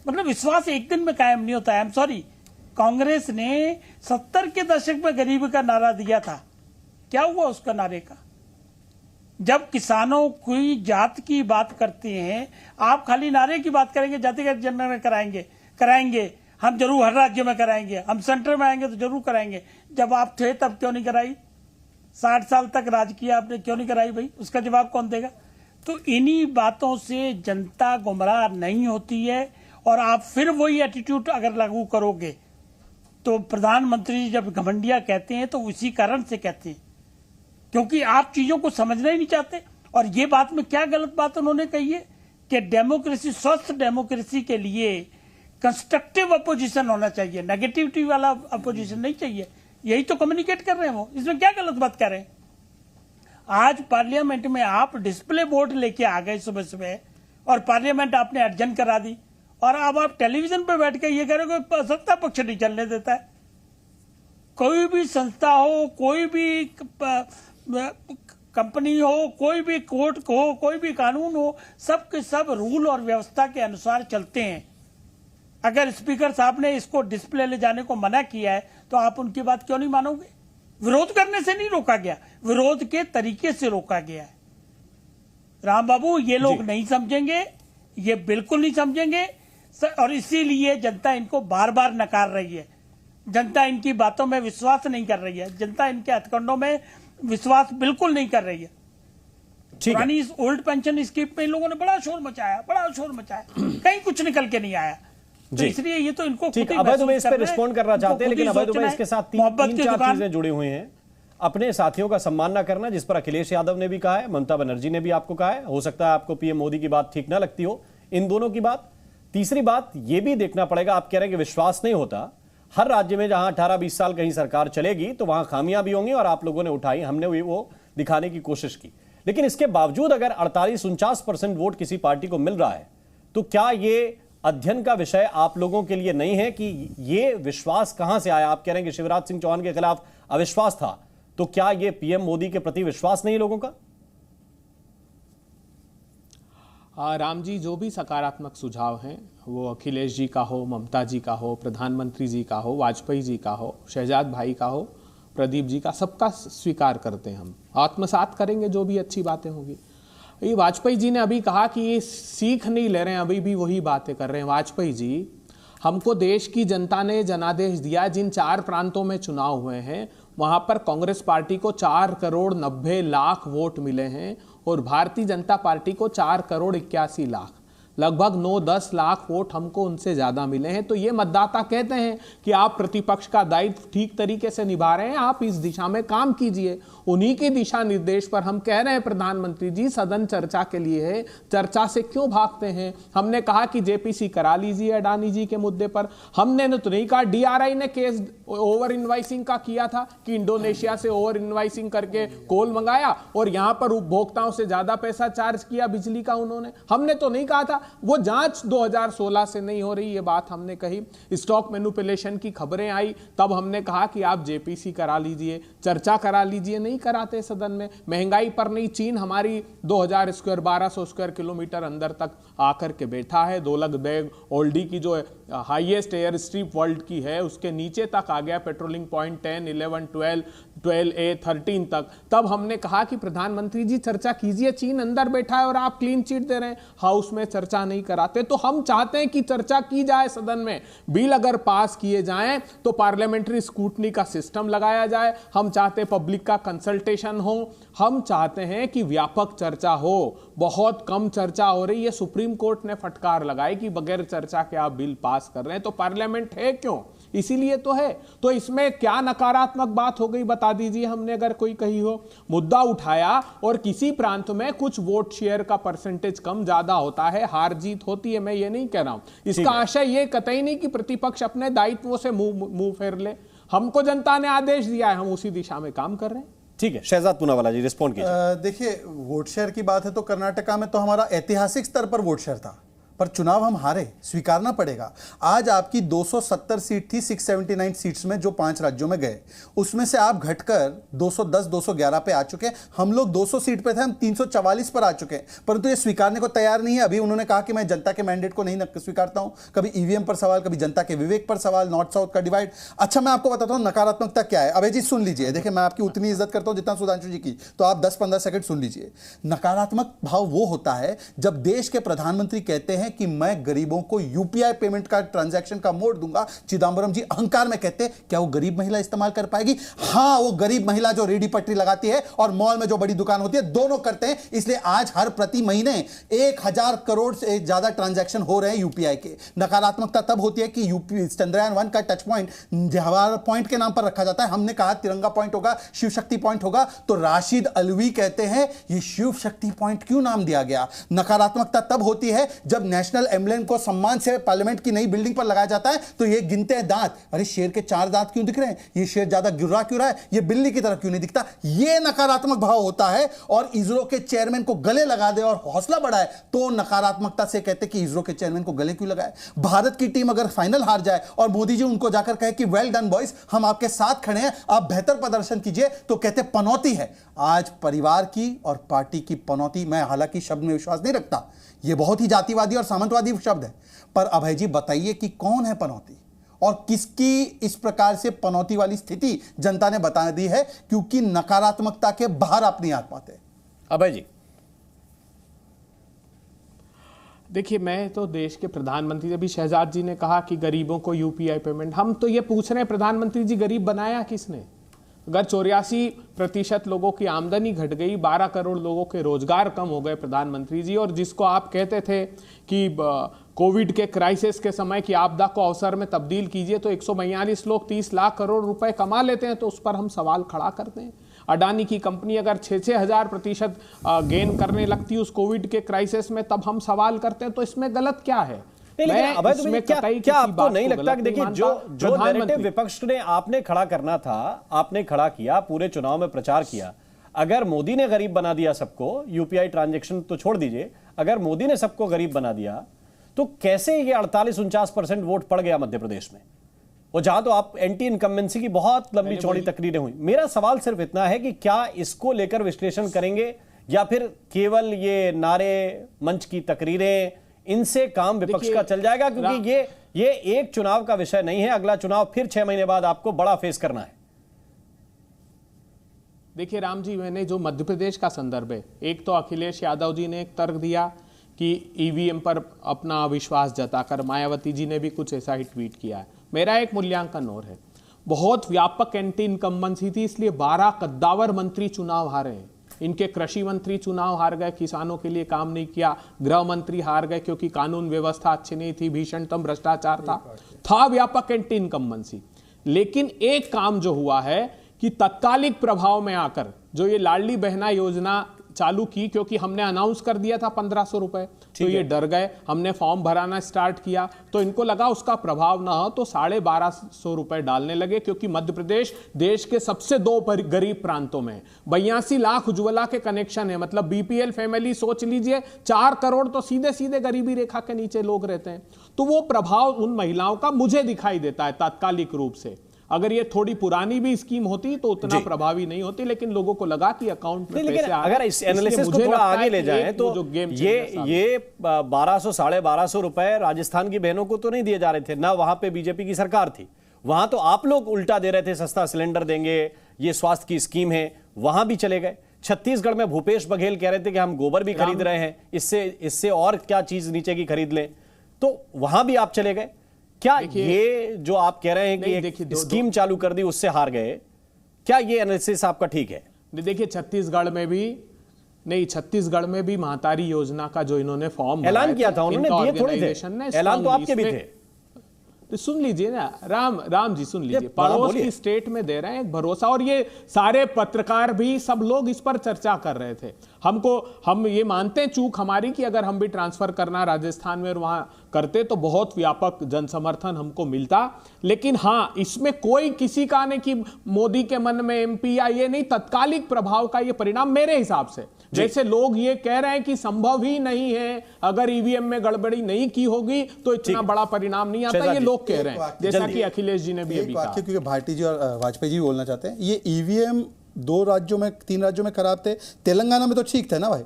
मतलब विश्वास एक दिन में कायम नहीं होता है। आई एम सॉरी, कांग्रेस ने 70 के दशक में गरीबी का नारा दिया था, क्या हुआ उसका नारे का? जब किसानों की जात की बात करते हैं, आप खाली नारे की बात करेंगे, जातिगत जनगणना कराएंगे, हम जरूर हर राज्य में कराएंगे, हम सेंटर में आएंगे तो जरूर कराएंगे। जब आप थे तब क्यों नहीं कराई? 60 साल तक राज किया आपने, क्यों नहीं कराई भाई? उसका जवाब कौन देगा? तो इन्हीं बातों से जनता गुमराह नहीं होती है। और आप फिर वही एटीट्यूड अगर लागू करोगे, तो प्रधानमंत्री जब घमंडिया कहते हैं तो उसी कारण से कहते हैं, क्योंकि आप चीजों को समझना ही नहीं चाहते। और ये बात में क्या गलत बात उन्होंने कही है कि डेमोक्रेसी, स्वस्थ डेमोक्रेसी के लिए कंस्ट्रक्टिव अपोजिशन होना चाहिए, नेगेटिविटी वाला अपोजिशन नहीं चाहिए। यही तो कम्युनिकेट कर रहे हैं वो, इसमें क्या गलत बात कर रहे हैं? आज पार्लियामेंट में आप डिस्प्ले बोर्ड लेके आ गए सुबह सुबह, और पार्लियामेंट आपने अर्जन करा दी, और अब आप टेलीविजन पे बैठ के ये कह रहे हो सत्ता पक्ष नहीं चलने देता है। कोई भी संस्था हो, कोई भी कंपनी हो, कोई भी कोर्ट हो, कोई भी कानून हो, सब के सब रूल और व्यवस्था के अनुसार चलते हैं। अगर स्पीकर साहब ने इसको डिस्प्ले ले जाने को मना किया है, तो आप उनकी बात क्यों नहीं मानोगे? विरोध करने से नहीं रोका गया, विरोध के तरीके से रोका गया है। राम बाबू, ये लोग नहीं समझेंगे, ये बिल्कुल नहीं समझेंगे, और इसीलिए जनता इनको बार बार नकार रही है। जनता इनकी बातों में विश्वास नहीं कर रही है, जनता इनके हथकंडों में विश्वास बिल्कुल नहीं कर रही है। पुरानी इस ओल्ड पेंशन स्कीम पे इन लोगों ने बड़ा शोर मचाया, कहीं कुछ निकल के नहीं आया। तो इसलिए ये तो इनको अभय दुबे इस पे रिस्पॉन्ड करना चाहते हैं, लेकिन अभय दुबे इसके साथ तीन चार चीजें जुड़ी हुई हैं। अपने साथियों का सम्मान ना करना, जिस पर अखिलेश यादव ने भी कहा है, ममता बनर्जी ने भी आपको कहा है। हो सकता है आपको पीएम मोदी की बात ठीक ना लगती हो, इन दोनों की बात। तीसरी बात ये भी देखना पड़ेगा, आप कह रहे हैं कि विश्वास नहीं होता। हर राज्य में जहां 18-20 साल कहीं सरकार चलेगी तो वहां खामियां भी होंगी, और आप लोगों ने उठाई, हमने वो दिखाने की कोशिश की। लेकिन इसके बावजूद अगर 48-49% वोट किसी पार्टी को मिल रहा है, तो क्या ये अध्ययन का विषय आप लोगों के लिए नहीं है कि ये विश्वास कहां से आया? आप कह रहे हैं कि शिवराज सिंह चौहान के खिलाफ अविश्वास था, तो क्या ये पीएम मोदी के प्रति विश्वास नहीं लोगों का? राम जी, जो भी सकारात्मक सुझाव हैं, वो अखिलेश जी का हो, ममता जी का हो, प्रधानमंत्री जी का हो, वाजपेयी जी का हो, शहजाद भाई का हो, प्रदीप जी का, सबका स्वीकार करते हैं हम, आत्मसात करेंगे जो भी अच्छी बातें होगी। ये वाजपेयी जी ने अभी कहा कि ये सीख नहीं ले रहे हैं, अभी भी वही बातें कर रहे हैं। वाजपेयी जी, हमको देश की जनता ने जनादेश दिया, जिन 4 प्रांतों में चुनाव हुए हैं वहां पर कांग्रेस पार्टी को 4,90,00,000 वोट मिले हैं, और भारतीय जनता पार्टी को 4,81,00,000, लगभग 9-10 लाख वोट हमको उनसे ज्यादा मिले हैं। तो ये मतदाता कहते हैं कि आप प्रतिपक्ष का दायित्व ठीक तरीके से निभा रहे हैं, आप इस दिशा में काम कीजिए। उन्हीं के दिशा निर्देश पर हम कह रहे हैं प्रधानमंत्री जी, सदन चर्चा के लिए है, चर्चा से क्यों भागते हैं? हमने कहा कि जेपीसी करा लीजिए अडानी जी के मुद्दे पर। हमने तो नहीं कहा, डीआरआई ने केस ओवर इनवाइसिंग का किया था कि इंडोनेशिया से ओवर इनवाइसिंग करके कोल मंगाया और यहां पर उपभोक्ताओं से ज्यादा पैसा चार्ज किया बिजली का उन्होंने। हमने तो नहीं कहा था। वो जांच 2016 से नहीं हो रही, ये बात हमने कही। स्टॉक मैनिपुलेशन की खबरें आई, तब हमने कहा कि आप जेपीसी करा लीजिए, चर्चा करा लीजिए। नहीं नहीं कराते सदन में। महंगाई पर नहीं, चीन हमारी 2000 स्क्वायर 1200 स्क्वायर किलोमीटर अंदर तक आकर के बैठा है। दोलखदेव ओल्डी की जो हाईएस्ट एयर स्ट्रिप वर्ल्ड की है उसके नीचे तक आ गया, पेट्रोलिंग पॉइंट 10, 11, 12A, 13 तक। तब हमने कहा कि प्रधानमंत्री जी चर्चा कीजिए, चीन अंदर बैठा है और आप क्लीन चिट दे रहे हैं, हाउस में चर्चा नहीं कराते। तो हम चाहते हैं कि चर्चा की जाए सदन में, बिल अगर पास किए जाएं तो पार्लियामेंट्री स्क्रूटनी का सिस्टम लगाया जाए। हम चाहते हैं पब्लिक का कंसल्टेशन हो, हम चाहते हैं कि व्यापक चर्चा हो। बहुत कम चर्चा हो रही है। सुप्रीम कोर्ट ने फटकार लगाई कि बगैर चर्चा के आप बिल पास कर रहे हैं, तो पार्लियामेंट है क्यों? इसीलिए तो है। तो इसमें क्या नकारात्मक बात हो गई बता दीजिए, हमने अगर कोई कही हो। मुद्दा उठाया और किसी प्रांत में कुछ वोट शेयर का परसेंटेज कम ज्यादा होता है, हार जीत होती है, मैं ये नहीं कह रहा हूं। इसका आशय ये कतई नहीं कि प्रतिपक्ष अपने दायित्वों से मुंह फेर ले। हमको जनता ने आदेश दिया है, हम उसी दिशा में काम कर रहे हैं। ठीक है, शहजाद पूनावाला जी रिस्पॉन्ड कीजिए। देखिए, वोट शेयर की बात है तो कर्नाटका में तो हमारा ऐतिहासिक स्तर पर वोट शेयर था, पर चुनाव हम हारे, स्वीकारना पड़ेगा। आज आपकी 270 सीट थी 679 सीट्स में जो 5 राज्यों में गए, उसमें से आप घटकर 210 211 पे आ चुके हैं। हम लोग 200 सीट पे थे, हम 344 पर आ चुके हैं, परंतु ये स्वीकारने को तैयार नहीं है। अभी उन्होंने कहा कि मैं जनता के मैंडेट को नहीं स्वीकारता हूं। कभी ईवीएम पर सवाल, कभी जनता के विवेक पर सवाल, नॉर्थ साउथ का डिवाइड। अच्छा, मैं आपको बताता हूं नकारात्मकता क्या है। अभय जी सुन लीजिए, देखिए मैं आपकी उतनी इज्जत करता हूं जितना सुधांशु जी की, तो आप 10-15 सेकंड सुन लीजिए। नकारात्मक भाव वो होता है जब देश के प्रधानमंत्री कहते हैं कि मैं गरीबों को यूपीआई पेमेंट का ट्रांजैक्शन का मोड दूंगा। चिदंबरम जी अहंकार में कहते, क्या वो गरीब महिला इस्तेमाल कर पाएगी? हां, वो गरीब महिला जो रेडी पटरी लगाती है और मॉल में जो बड़ी दुकान होती है, दोनों करते हैं। इसलिए आज हर प्रति महीने 1000 करोड़ से ज्यादा ट्रांजैक्शन हो रहे हैं यूपीआई के। नकारात्मकता तब होती है कि यूपी चंद्रयान 1 का टच पॉइंट जवाहर पॉइंट के नाम पर रखा जाता है। हमने कहा तिरंगा पॉइंट होगा, शिव शक्ति पॉइंट होगा, तो राशिद अलवी कहते हैं ये शिव शक्ति पॉइंट क्यों नाम दिया गया? नकारात्मकता तब होती है जब नेशनल एम्बलम को सम्मान से पार्लियामेंट की नई बिल्डिंग पर लगाया जाता है तो ये गिनते हैं दांत, अरे शेर के 4 दांत क्यों दिख रहे हैं? ये शेर ज्यादा गिर्रा क्यों रहा है? ये बिल्ली की तरह क्यों नहीं दिखता? ये नकारात्मक भाव होता है। और इसरो के चेयरमैन को गले लगा दे और हौसला बढ़ाए तो नकारात्मकता से कहते कि इसरो के चेयरमैन को गले क्यों लगाए? भारत की टीम अगर फाइनल हार जाए और मोदी जी उनको जाकर कहे कि वेल डन बॉयज, हम आपके साथ खड़े हैं, आप बेहतर प्रदर्शन कीजिए, तो कहते पनौती है। आज परिवार की और पार्टी की पनौती, मैं हालांकि शब्द में विश्वास नहीं रखता, यह बहुत ही जातिवादी और सामंतवादी शब्द है, पर अभय जी बताइए कि कौन है पनौती और किसकी इस प्रकार से पनौती वाली स्थिति जनता ने बता दी है, क्योंकि नकारात्मकता के बाहर आप नहीं आ पाते। अभय जी देखिए, मैं तो देश के प्रधानमंत्री, अभी शहजाद जी ने कहा कि गरीबों को यूपीआई पेमेंट, हम तो ये पूछ रहे हैं प्रधानमंत्री जी गरीब बनाया किसने? अगर 84% लोगों की आमदनी घट गई, 12 करोड़ लोगों के रोजगार कम हो गए प्रधानमंत्री जी, और जिसको आप कहते थे कि कोविड के क्राइसिस के समय की आपदा को अवसर में तब्दील कीजिए, तो 142 लोग 30 लाख करोड़ रुपए कमा लेते हैं, तो उस पर हम सवाल खड़ा करते हैं। अडानी की कंपनी अगर 6-6,000% गेन करने लगती है उस कोविड के क्राइसिस में, तब हम सवाल करते हैं। तो इसमें गलत क्या है? क्या आपको नहीं लगता कि देखिए जो नैरेटिव विपक्ष ने आपने खड़ा करना था, आपने खड़ा किया, पूरे चुनाव में प्रचार किया। अगर मोदी ने गरीब बना दिया सबको, यूपीआई ट्रांजैक्शन तो छोड़ दीजिए, अगर मोदी ने सबको गरीब बना दिया तो कैसे ये 48-49% वोट पड़ गया मध्य प्रदेश में? वो जहां तो आप एंटी इनकम्बेंसी की बहुत लंबी चौड़ी तकरीरें हुई। मेरा सवाल सिर्फ इतना है कि क्या इसको लेकर विश्लेषण करेंगे या फिर केवल ये नारे, मंच की तकरीरें, इनसे काम विपक्ष का चल जाएगा? क्योंकि ये एक चुनाव का विषय नहीं है, अगला चुनाव फिर 6 महीने बाद आपको बड़ा फेस करना है। देखिए राम जी, मैंने जो मध्य प्रदेश का संदर्भ है, एक तो अखिलेश यादव जी ने एक तर्क दिया कि ईवीएम पर अपना विश्वास जताकर, मायावती जी ने भी कुछ ऐसा ही ट्वीट किया है। मेरा एक मूल्यांकन और है, बहुत व्यापक एंटी इनकम्बेंसी थी, इसलिए 12 कद्दावर मंत्री चुनाव हारे हैं। इनके कृषि मंत्री चुनाव हार गए, किसानों के लिए काम नहीं किया, गृह मंत्री हार गए क्योंकि कानून व्यवस्था अच्छी नहीं थी, भीषणतम भ्रष्टाचार था व्यापक एंटी इनकम्बेंसी। लेकिन एक काम जो हुआ है कि तत्कालिक प्रभाव में आकर जो ये लाडली बहना योजना चालू की, क्योंकि हमने अनाउंस कर दिया था 1500 रुपए, तो ये डर गए, हमने फॉर्म भराना स्टार्ट किया, तो इनको लगा उसका प्रभाव ना हो, तो 1250 रुपए डालने लगे। क्योंकि मध्य प्रदेश देश के सबसे 2 गरीब प्रांतों में 82 लाख उज्ज्वला के कनेक्शन है, मतलब बीपीएल फैमिली सोच लीजिए, 4 करोड़ तो सीधे सीधे गरीबी रेखा के नीचे लोग रहते हैं। तो वो प्रभाव उन महिलाओं का मुझे दिखाई देता है तात्कालिक रूप से। अगर ये थोड़ी पुरानी भी स्कीम होती तो उतना प्रभावी नहीं होती, लेकिन लोगों को लगा कि अकाउंट में लेकिन पैसे आ अगर इस एनालिसिस को थोड़ा आगे ले जाएं तो ये 1200 1250 रुपए राजस्थान की बहनों को तो नहीं दिए जा रहे थे ना, वहां पे बीजेपी की सरकार थी, वहां तो आप लोग उल्टा दे रहे थे, सस्ता सिलेंडर देंगे, ये स्वास्थ्य की स्कीम है, वहां भी चले गए। छत्तीसगढ़ में भूपेश बघेल कह रहे थे कि हम गोबर भी खरीद रहे हैं, इससे और क्या चीज नीचे की खरीद लें, तो वहां भी आप चले गए। क्या ये जो आप कह रहे हैं कि एक स्कीम चालू कर दी उससे हार गए, क्या ये एनालिसिस आपका ठीक है? देखिए छत्तीसगढ़ में भी महतारी योजना का जो इन्होंने फॉर्म ऐलान किया था, उन्होंने दिए थोड़े थे, ऐलान तो आपके भी थे। तो सुन लीजिए ना राम जी, सुन लीजिए, पड़ोस की स्टेट में दे रहे हैं एक भरोसा, और ये सारे पत्रकार भी सब लोग इस पर चर्चा कर रहे थे। हम ये मानते हैं चूक हमारी कि अगर हम भी ट्रांसफर करना राजस्थान में और वहां करते तो बहुत व्यापक जन समर्थन हमको मिलता, लेकिन हां इसमें कोई किसी का नहीं कि मोदी के मन में एमपी या ये नहीं, तत्कालिक प्रभाव का ये परिणाम मेरे हिसाब से, जैसे लोग ये कह रहे हैं कि संभव ही नहीं है, अगर ईवीएम में गड़बड़ी नहीं की होगी तो इतना बड़ा परिणाम नहीं आता, ये लोग कह रहे हैं, जैसा कि अखिलेश जी ने भी अभी कहा। क्योंकि भारती जी और वाजपेयी जी बोलना चाहते हैं, ये ईवीएम 3 राज्यों में खराब थे, तेलंगाना में तो ठीक थे ना भाई,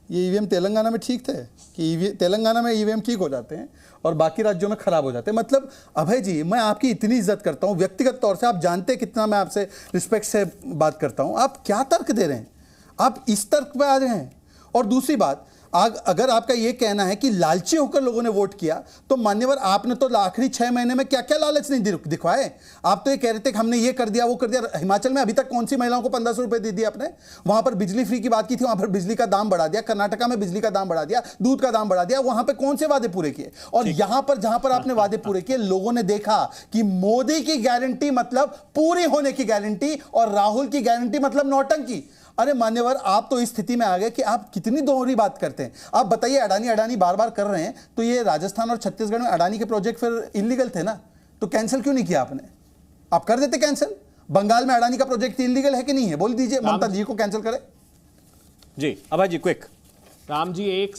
ये ईवीएम तेलंगाना में ठीक थे कि तेलंगाना में ईवीएम ठीक हो जाते हैं और बाकी राज्यों में खराब हो जाते हैं। मतलब अभय जी, मैं आपकी इतनी इज्जत करता हूं व्यक्तिगत तौर से, आप जानते हैं कितना मैं आपसे रिस्पेक्ट से बात करता हूं, आप क्या तर्क दे रहे हैं, आप इस तर्क पे आ रहे हैं। और दूसरी बात, अगर आपका यह कहना है कि लालची होकर लोगों ने वोट किया, तो मान्यवर आपने तो आखिरी 6 महीने में क्या क्या लालच नहीं दिखवाए। आप तो ये कह रहे थे कि हमने ये कर दिया वो कर दिया। हिमाचल में अभी तक कौन सी महिलाओं को 1500 रुपए दे दिए आपने? वहां पर बिजली फ्री की बात की थी, वहां पर बिजली का दाम बढ़ा दिया, कर्नाटका में बिजली का दाम बढ़ा दिया, दूध का दाम बढ़ा दिया, वहां पर कौन से वादे पूरे किए? और यहां पर जहां पर आपने वादे पूरे किए, लोगों ने देखा कि मोदी की गारंटी मतलब पूरी होने की गारंटी और राहुल की गारंटी मतलब नौटंकी। अरे मान्यवर, आप तो इस स्थिति में आ गए कि आप कितनी दोहरी बात करते हैं। आप बताइए, अडानी बार बार कर रहे हैं, तो ये राजस्थान और छत्तीसगढ़ में अडानी के प्रोजेक्ट फिर इलीगल थे ना, तो कैंसिल क्यों नहीं किया आपने? आप कर देते कैंसिल। बंगाल में अडानी का प्रोजेक्ट इलीगल है कि नहीं है? बोल दीजिए, ममता जी को कैंसिल करे। जी अभय जी क्विक। राम जी, एक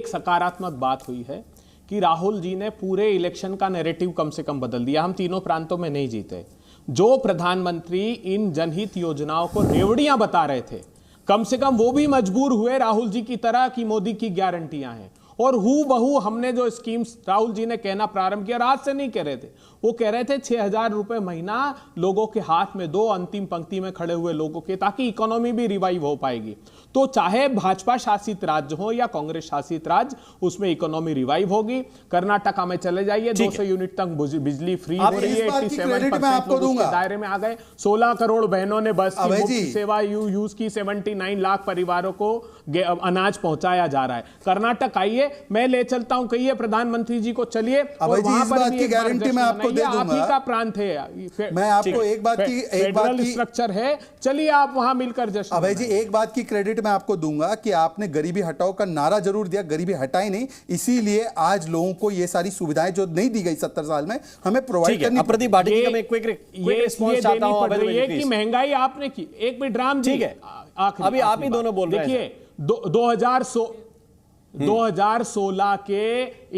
सकारात्मक बात हुई है कि राहुल जी ने पूरे इलेक्शन का नैरेटिव कम से कम बदल दिया। हम तीनों प्रांतों में नहीं जीते, जो प्रधानमंत्री इन जनहित योजनाओं को रेवड़ियां बता रहे थे, कम से कम वो भी मजबूर हुए राहुल जी की तरह कि मोदी की गारंटियां हैं। और हूबहू हमने जो स्कीम्स राहुल जी ने कहना प्रारंभ किया, रात से नहीं कह रहे थे, वो कह रहे थे 6000 रुपए महीना लोगों के हाथ में दो, अंतिम पंक्ति में खड़े हुए लोगों के, ताकि इकोनॉमी भी रिवाइव हो पाएगी। तो चाहे भाजपा शासित राज्य हो या कांग्रेस शासित राज्य, उसमें इकोनॉमी रिवाइव होगी। कर्नाटका में चले जाइए, 200 यूनिट तक बिजली फ्री हो रही है, 87% दायरे में आ गए। 16 करोड़ बहनों ने बस की मुफ्त सेवा यूज की, 79 लाख परिवारों को अनाज पहुंचाया जा रहा है। कर्नाटक आइए, मैं ले चलता हूं, कहिए प्रधानमंत्री जी को, चलिए और वहां पर भी गारंटी मैं आपको दे दूंगा। आप ही का प्रांत है, मैं आपको एक बात की स्ट्रक्चर है, चलिए आप वहां मिलकर जश्न। अभय जी, एक बात की क्रेडिट मैं आपको दूंगा कि आपने गरीबी हटाओ का नारा जरूर दिया, गरीबी हटाई नहीं, इसीलिए आज लोगों को ये सारी सुविधाएं जो नहीं दी गई 70 साल में, हमें प्रोवाइड करनी। प्रदीप भाटी का मैं क्विक रिस्पांस चाहता हूं। कि महंगाई आपने की, एक मिनट राम जी, अभी आप ही दोनों बोल रहे हैं। देखिए 2016 के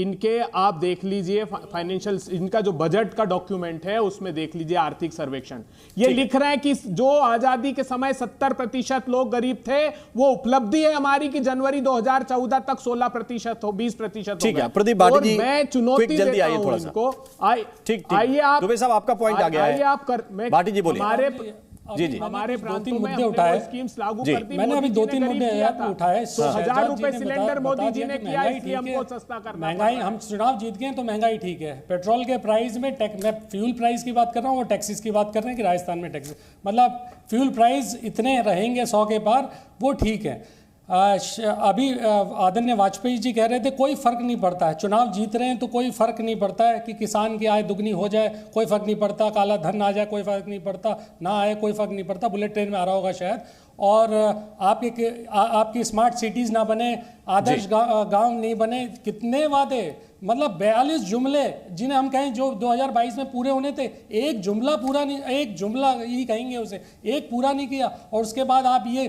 इनके आप देख लीजिए फाइनेंशियल, इनका जो बजट का डॉक्यूमेंट है उसमें देख लीजिए आर्थिक सर्वेक्षण, ये लिख रहे हैं कि जो आजादी के समय 70% लोग गरीब थे, वो उपलब्धि है हमारी कि जनवरी 2014 तक 16% हो, 20% हो गए। प्रदीप भाटी जी, मैं चुनौती देता हूं इनको। आइए आप, दुबे साहब आपका पॉइंट आ गया है, आप कर, भाटी जी बोलिए। जी हमारे 2-3 मुद्दे उठाए, स्कीम्स लागू कर दी, मैंने अभी 2-3 मुद्दे उठाए। 1000 रुपए सिलेंडर मोदी जी ने किया, इसलिए हमको सस्ता करना। महंगाई, हम चुनाव जीत गए तो महंगाई ठीक है। पेट्रोल के प्राइस में मैं फ्यूल प्राइस की बात कर रहा हूँ, वो टैक्सेस की बात कर रहे हैं कि राजस्थान में टैक्सेस, मतलब फ्यूल प्राइस इतने रहेंगे 100 के पार, वो ठीक है। अभी आदरणीय वाजपेयी जी कह रहे थे कोई फर्क नहीं पड़ता है, चुनाव जीत रहे हैं तो कोई फर्क नहीं पड़ता है कि किसान की आय दुगनी हो जाए, कोई फर्क नहीं पड़ता, काला धन आ जाए कोई फर्क नहीं पड़ता, ना आए कोई फर्क नहीं पड़ता, बुलेट ट्रेन में आ रहा होगा शायद, और आपकी स्मार्ट सिटीज़ ना बने, आदर्श गांव नहीं बने, कितने वादे मतलब 42 जुमले जिन्हें हम कहें जो 2022 में पूरे होने थे, एक जुमला पूरा नहीं, एक जुमला ही कहेंगे उसे, एक पूरा नहीं किया। और उसके बाद आप ये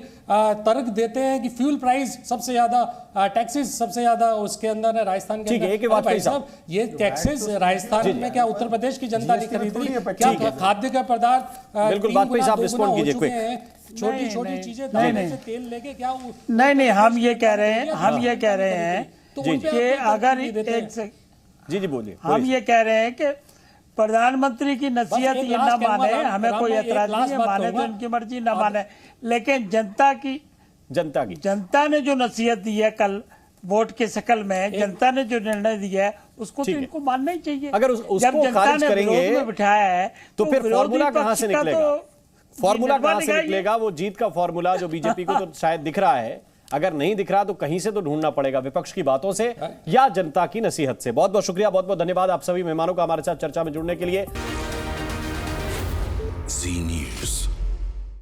तर्क देते हैं कि फ्यूल प्राइस सबसे ज्यादा, टैक्सेस सबसे ज्यादा उसके अंदर है राजस्थान के अंदर। भाई साहब, ये टैक्सेस राजस्थान में क्या उत्तर प्रदेश की जनता नहीं खरीद रही? क्या खाद्य का पदार्थ बिल्कुल वाजपेयी साहब रिस्पॉन्ड कीजिए क्विक। छोटी छोटी चीजें से तेल लेके क्या नहीं, हम ये कह रहे हैं कि अगर एक जी बोलिए। हम ये कह रहे हैं कि प्रधानमंत्री की नसीहत ये ना माने, हमें कोई एतराज नहीं है, माने तो इनकी मर्जी, ना माने, लेकिन जनता ने जो नसीहत दी है कल वोट के शक्ल में, जनता ने जो निर्णय दिया है उसको तो इनको मानना ही चाहिए। अगर उसको खारिज करेंगे बिठाया है तो फिर फॉर्मूला कहां से निकलेगा? फॉर्मूला कहां से निकलेगा? वो जीत का फॉर्मूला जो बीजेपी को तो शायद दिख रहा है, अगर नहीं दिख रहा तो कहीं से तो ढूंढना पड़ेगा, विपक्ष की बातों से या जनता की नसीहत से। बहुत बहुत शुक्रिया, बहुत बहुत धन्यवाद आप सभी मेहमानों का हमारे साथ चर्चा में जुड़ने के लिए। जी न्यूज़।